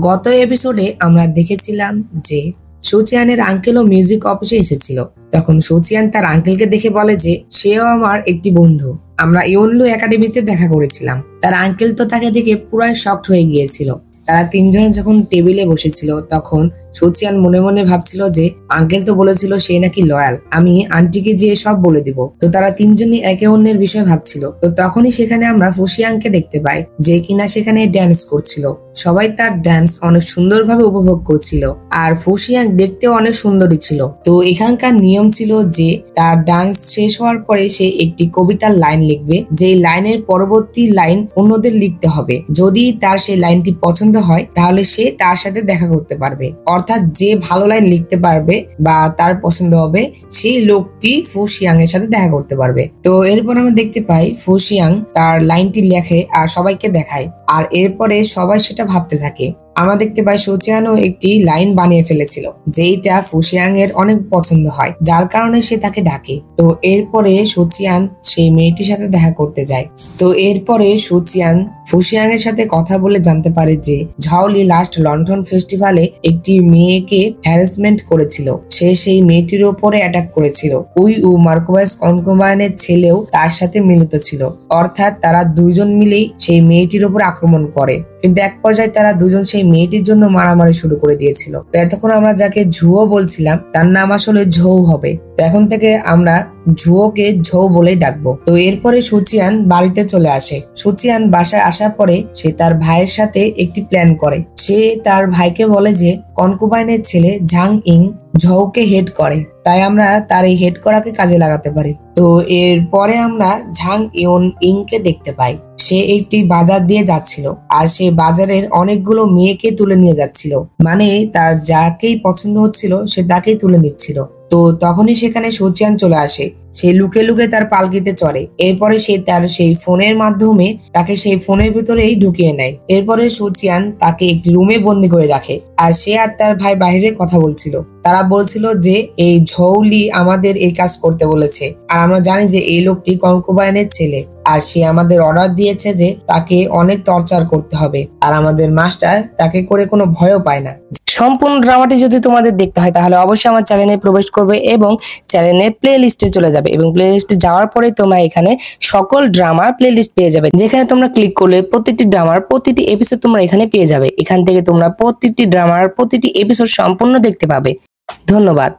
গত এপিসোডে আমরা দেখেছিলাম যে সুচিয়ানের আঙ্কেলও মিউজিক অফিসে এসেছিল। তখন সুচিয়ান তার আঙ্কেলকে দেখে বলে যে সেও আমার একটি বন্ধু, আমরা ইউনলু একাডেমিতে দেখা করেছিলাম। তার আঙ্কেল তো তাকে দেখে পুরাই শকড হয়ে গিয়েছিল। তারা তিনজনে যখন টেবিলে বসেছিল তখন সুচিয়ান মনে মনে ভাবছিল যে আঙ্কেল তো বলেছিল সে নাকি লয়াল, আমি আন্টিকে যেয়ে সব বলে দিব। তো তারা তিনজনই একে অন্যের বিষয়ে ভাবছিল। তো তখনই সেখানে আমরা ফুশিয়াংকে দেখতে পাই যে কিনা সেখানে ড্যান্স করছিল। সবাই তার ড্যান্স অনেক সুন্দরভাবে উপভোগ করছিল আর ফুশিয়াং দেখতেও অনেক সুন্দরী ছিল। তো এখানকার নিয়ম ছিল যে তার ডান্স শেষ হওয়ার পরে সে একটি কবিতার লাইন লিখবে, যে লাইনের পরবর্তী লাইন অন্যদের লিখতে হবে। যদি তার সেই লাইনটি পছন্দ হয় তাহলে সে তার সাথে দেখা করতে পারবে। অর্থাৎ যে ভালো লাইন লিখতে পারবে বা তার পছন্দ হবে সেই লোকটি ফুশিয়াং এর সাথে দেখা করতে পারবে। তো এরপর আমরা দেখতে পাই ফুশিয়াং তার লাইনটি লেখে আর সবাইকে দেখায়, আর এরপরে সবাই সেটা ভাবতে থাকে। আমরা দেখতে পাই সুচিয়ানও একটি লাইন বানিয়ে ফেলেছিল যেইটা ফুশিয়াং এর অনেক পছন্দ হয়, যার কারণে সে তাকে ডাকে। তো এরপরে সুচিয়ান সেই মেয়েটির সাথে দেখা করতে যায়। তো এরপরে সুচিয়ান ফুশিয়াং এর সাথে কথা বলে জানতে পারে যে ঝাওলি লাস্ট লন্ডন ফেস্টিভ্যালে একটি মেয়েকে হ্যারাসমেন্ট করেছিল, সে সেই মেয়েটির উপরে অ্যাটাক করেছিল। মার্কোভাস কনকোবায়নের ছেলেও তার সাথে মিলিত ছিল, অর্থাৎ তারা দুইজন মিলেই সেই মেয়েটির উপর আক্রমণ করে। কিন্তু এক পর্যায়ে তারা দুজন সেই মেয়েটির জন্য মারামারি শুরু করে দিয়েছিল। তো এতক্ষণ আমরা যাকে ঝুয়ো বলছিলাম তার নাম আসলে ঝৌ হবে। তো এখন থেকে আমরা ঝুয়োকে ঝৌ বলেই ডাকবো। তো এরপরে সুচিয়ান বাড়িতে চলে আসে। সুচিয়ান বাসায় আসার পরে সে তার ভাইয়ের সাথে একটি প্ল্যান করে। সে তার ভাইকে বলে যে কনকুবাইনের ছেলে ঝাং ইং ঝৌকে হেড করে, তাই আমরা তার এই হেড করাকে কাজে লাগাতে পারি। তো এরপরে আমরা ঝাং ইউন ইংকে দেখতে পাই। সে একটি বাজার দিয়ে যাচ্ছিল আর সে বাজারের অনেকগুলো মেয়েকে তুলে নিয়ে যাচ্ছিল, মানে তার যাকেই পছন্দ হচ্ছিল সে তাকেই তুলে নিচ্ছিল। তো তখনই সেখানে সুচিয়ান চলে আসে। সে লুকে লুকে তার পালকিতে চড়ে। এরপরে সে তার সেই ফোনের মাধ্যমে তাকে সেই ফোনের ভিতরেই ঢুকিয়ে নেয়। এরপরে সুচিয়ান তাকে একটি রুমে বন্দি করে রাখে আর সে আর তার ভাই বাইরে কথা বলছিল। তারা বলছিল যে এই ঝৌলি আমাদের এই কাজ করতে বলেছে, আর আমরা জানি যে এই লোকটি কনকুবাইনের ছেলে, আর সে আমাদের অর্ডার দিয়েছে যে তাকে অনেক টর্চার করতে হবে, আর আমাদের মাস্টার তাকে করে কোনো ভয়ও পায় না। সম্পূর্ণ ড্রামাটি যদি তোমাদের দেখতে হয় তাহলে অবশ্যই আমার চ্যানেলে প্রবেশ করবে এবং চ্যানেলে প্লে লিস্টে চলে যাবে, এবং প্লে লিস্টে যাওয়ার পরে তোমরা এখানে সকল ড্রামার প্লে লিস্ট পেয়ে যাবে, যেখানে তোমরা ক্লিক করলে প্রতিটি ড্রামার প্রতিটি এপিসোড তোমরা এখানে পেয়ে যাবে। এখান থেকে তোমরা প্রতিটি ড্রামার প্রতিটি এপিসোড সম্পূর্ণ দেখতে পাবে। ধন্যবাদ।